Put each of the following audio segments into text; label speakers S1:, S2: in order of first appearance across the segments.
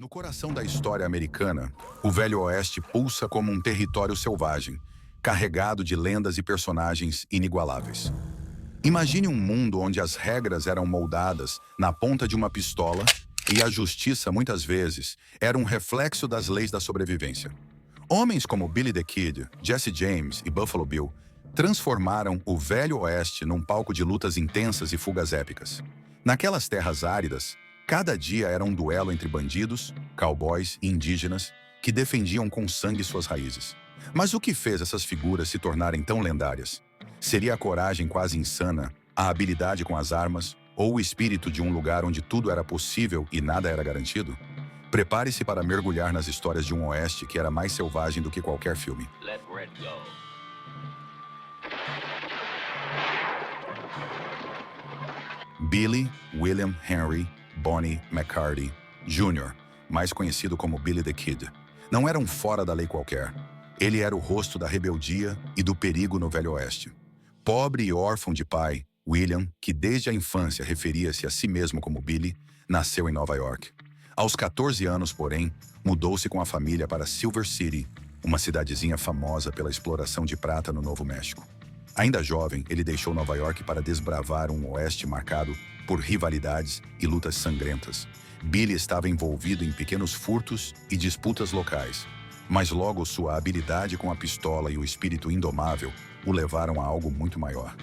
S1: No coração da história americana, o Velho Oeste pulsa como um território selvagem, carregado de lendas e personagens inigualáveis. Imagine um mundo onde as regras eram moldadas na ponta de uma pistola e a justiça, muitas vezes, era um reflexo das leis da sobrevivência. Homens como Billy the Kid, Jesse James e Buffalo Bill transformaram o Velho Oeste num palco de lutas intensas e fugas épicas. Naquelas terras áridas, cada dia era um duelo entre bandidos, cowboys e indígenas que defendiam com sangue suas raízes. Mas o que fez essas figuras se tornarem tão lendárias? Seria a coragem quase insana, a habilidade com as armas, ou o espírito de um lugar onde tudo era possível e nada era garantido? Prepare-se para mergulhar nas histórias de um oeste que era mais selvagem do que qualquer filme.
S2: Let Red go.
S1: Billy William Henry Bonnie McCarty Jr., mais conhecido como Billy the Kid, não era um fora da lei qualquer. Ele era o rosto da rebeldia e do perigo no Velho Oeste. Pobre e órfão de pai, William, que desde a infância referia-se a si mesmo como Billy, nasceu em Nova York. Aos 14 anos, porém, mudou-se com a família para Silver City, uma cidadezinha famosa pela exploração de prata no Novo México. Ainda jovem, ele deixou Nova York para desbravar um oeste marcado por rivalidades e lutas sangrentas. Billy estava envolvido em pequenos furtos e disputas locais, mas logo sua habilidade com a pistola e o espírito indomável o levaram a algo muito maior.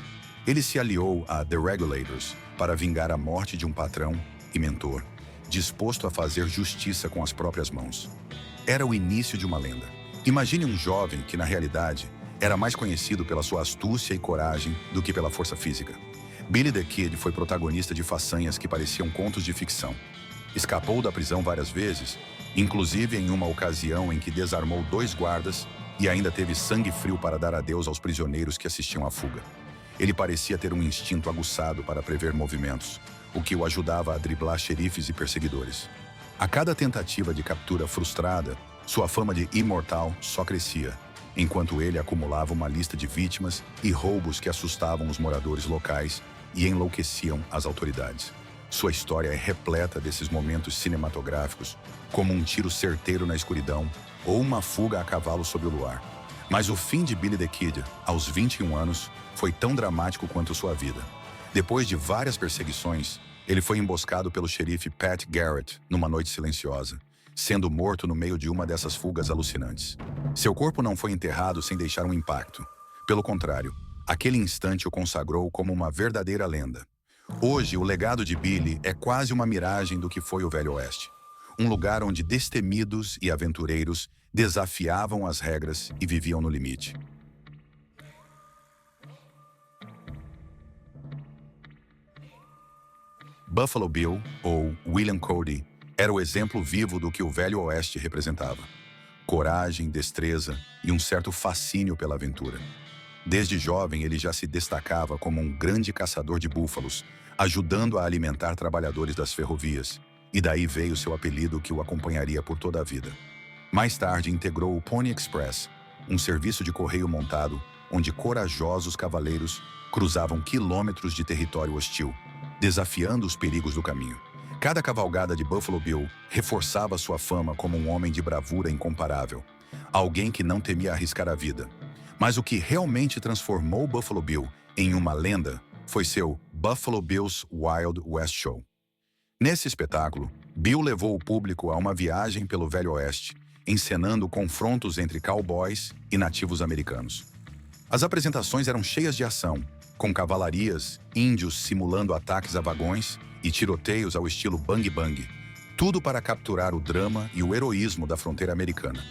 S1: Ele se aliou a The Regulators para vingar a morte de um patrão e mentor, disposto a fazer justiça com as próprias mãos. Era o início de uma lenda. Imagine um jovem que, na realidade, era mais conhecido pela sua astúcia e coragem do que pela força física. Billy the Kid foi protagonista de façanhas que pareciam contos de ficção. Escapou da prisão várias vezes, inclusive em uma ocasião em que desarmou 2 guardas e ainda teve sangue frio para dar adeus aos prisioneiros que assistiam à fuga. Ele parecia ter um instinto aguçado para prever movimentos, o que o ajudava a driblar xerifes e perseguidores. A cada tentativa de captura frustrada, sua fama de imortal só crescia, enquanto ele acumulava uma lista de vítimas e roubos que assustavam os moradores locais e enlouqueciam as autoridades. Sua história é repleta desses momentos cinematográficos, como um tiro certeiro na escuridão ou uma fuga a cavalo sob o luar. Mas o fim de Billy the Kid, aos 21 anos, foi tão dramático quanto sua vida. Depois de várias perseguições, ele foi emboscado pelo xerife Pat Garrett numa noite silenciosa, sendo morto no meio de uma dessas fugas alucinantes. Seu corpo não foi enterrado sem deixar um impacto. Pelo contrário, aquele instante o consagrou como uma verdadeira lenda. Hoje, o legado de Billy é quase uma miragem do que foi o Velho Oeste. Um lugar onde destemidos e aventureiros desafiavam as regras e viviam no limite. Buffalo Bill, ou William Cody, era o exemplo vivo do que o Velho Oeste representava. Coragem, destreza e um certo fascínio pela aventura. Desde jovem, ele já se destacava como um grande caçador de búfalos, ajudando a alimentar trabalhadores das ferrovias, e daí veio seu apelido que o acompanharia por toda a vida. Mais tarde, integrou o Pony Express, um serviço de correio montado, onde corajosos cavaleiros cruzavam quilômetros de território hostil, desafiando os perigos do caminho. Cada cavalgada de Buffalo Bill reforçava sua fama como um homem de bravura incomparável, alguém que não temia arriscar a vida. Mas o que realmente transformou Buffalo Bill em uma lenda foi seu Buffalo Bill's Wild West Show. Nesse espetáculo, Bill levou o público a uma viagem pelo Velho Oeste, encenando confrontos entre cowboys e nativos americanos. As apresentações eram cheias de ação, com cavalarias, índios simulando ataques a vagões e tiroteios ao estilo Bang Bang, tudo para capturar o drama e o heroísmo da fronteira americana.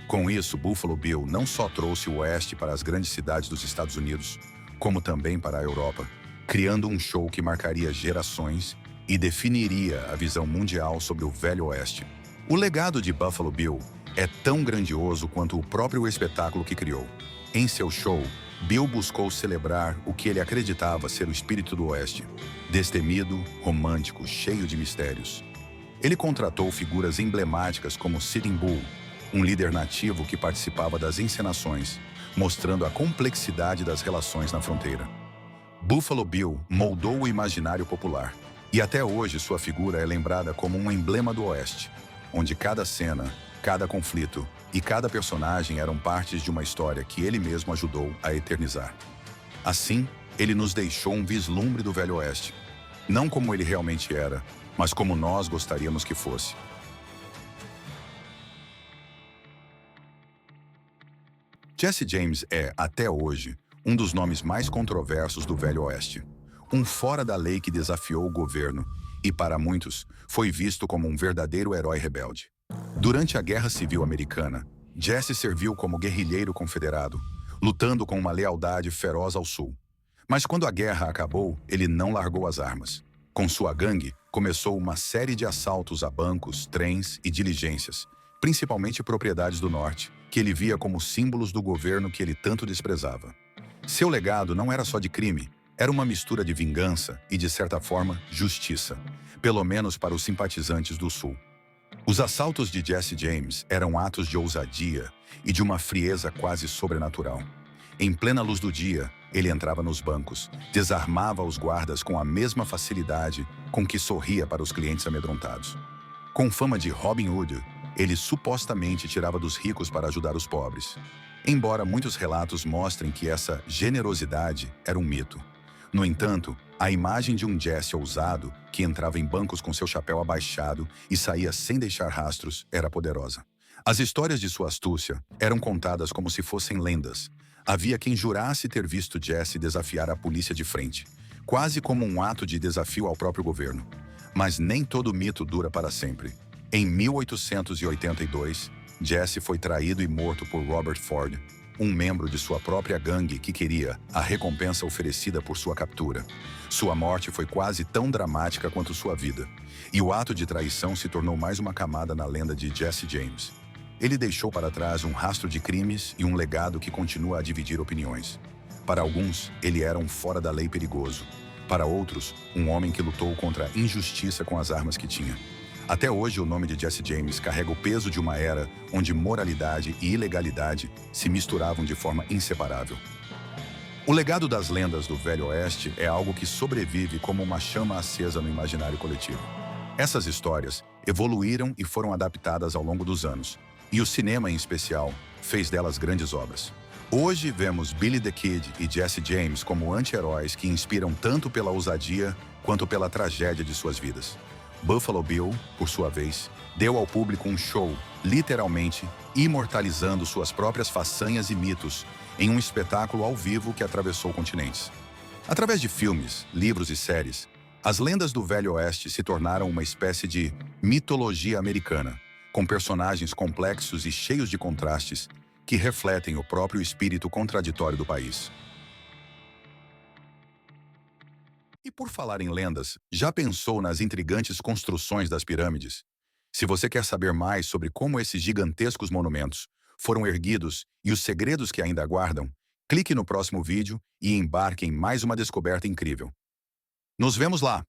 S1: Com isso, Buffalo Bill não só trouxe o Oeste para as grandes cidades dos Estados Unidos, como também para a Europa, criando um show que marcaria gerações e definiria a visão mundial sobre o Velho Oeste. O legado de Buffalo Bill é tão grandioso quanto o próprio espetáculo que criou. Em seu show, Bill buscou celebrar o que ele acreditava ser o espírito do Oeste, destemido, romântico, cheio de mistérios. Ele contratou figuras emblemáticas como Sitting Bull, um líder nativo que participava das encenações, mostrando a complexidade das relações na fronteira. Buffalo Bill moldou o imaginário popular, e até hoje sua figura é lembrada como um emblema do Oeste. onde cada cena, cada conflito e cada personagem eram partes de uma história que ele mesmo ajudou a eternizar. Assim, ele nos deixou um vislumbre do Velho Oeste, não como ele realmente era, mas como nós gostaríamos que fosse. Jesse James é, até hoje, um dos nomes mais controversos do Velho Oeste. Um fora da lei que desafiou o governo e, para muitos, foi visto como um verdadeiro herói rebelde. Durante a Guerra Civil Americana, Jesse serviu como guerrilheiro confederado, lutando com uma lealdade feroz ao sul. Mas quando a guerra acabou, ele não largou as armas. Com sua gangue, começou uma série de assaltos a bancos, trens e diligências, principalmente propriedades do norte, que ele via como símbolos do governo que ele tanto desprezava. Seu legado não era só de crime, era uma mistura de vingança e, de certa forma, justiça, pelo menos para os simpatizantes do Sul. Os assaltos de Jesse James eram atos de ousadia e de uma frieza quase sobrenatural. Em plena luz do dia, ele entrava nos bancos, desarmava os guardas com a mesma facilidade com que sorria para os clientes amedrontados. Com fama de Robin Hood, ele supostamente tirava dos ricos para ajudar os pobres. Embora muitos relatos mostrem que essa generosidade era um mito. No entanto, a imagem de um Jesse ousado, que entrava em bancos com seu chapéu abaixado e saía sem deixar rastros, era poderosa. As histórias de sua astúcia eram contadas como se fossem lendas. Havia quem jurasse ter visto Jesse desafiar a polícia de frente, quase como um ato de desafio ao próprio governo. Mas nem todo mito dura para sempre. Em 1882, Jesse foi traído e morto por Robert Ford, um membro de sua própria gangue que queria a recompensa oferecida por sua captura. Sua morte foi quase tão dramática quanto sua vida, e o ato de traição se tornou mais uma camada na lenda de Jesse James. Ele deixou para trás um rastro de crimes e um legado que continua a dividir opiniões. Para alguns, ele era um fora da lei perigoso. Para outros, um homem que lutou contra a injustiça com as armas que tinha. Até hoje, o nome de Jesse James carrega o peso de uma era onde moralidade e ilegalidade se misturavam de forma inseparável. O legado das lendas do Velho Oeste é algo que sobrevive como uma chama acesa no imaginário coletivo. Essas histórias evoluíram e foram adaptadas ao longo dos anos, e o cinema, em especial, fez delas grandes obras. Hoje vemos Billy the Kid e Jesse James como anti-heróis que inspiram tanto pela ousadia quanto pela tragédia de suas vidas. Buffalo Bill, por sua vez, deu ao público um show, literalmente imortalizando suas próprias façanhas e mitos em um espetáculo ao vivo que atravessou continentes. Através de filmes, livros e séries, as lendas do Velho Oeste se tornaram uma espécie de mitologia americana, com personagens complexos e cheios de contrastes que refletem o próprio espírito contraditório do país. E por falar em lendas, já pensou nas intrigantes construções das pirâmides? Se você quer saber mais sobre como esses gigantescos monumentos foram erguidos e os segredos que ainda aguardam, clique no próximo vídeo e embarque em mais uma descoberta incrível. Nos vemos lá!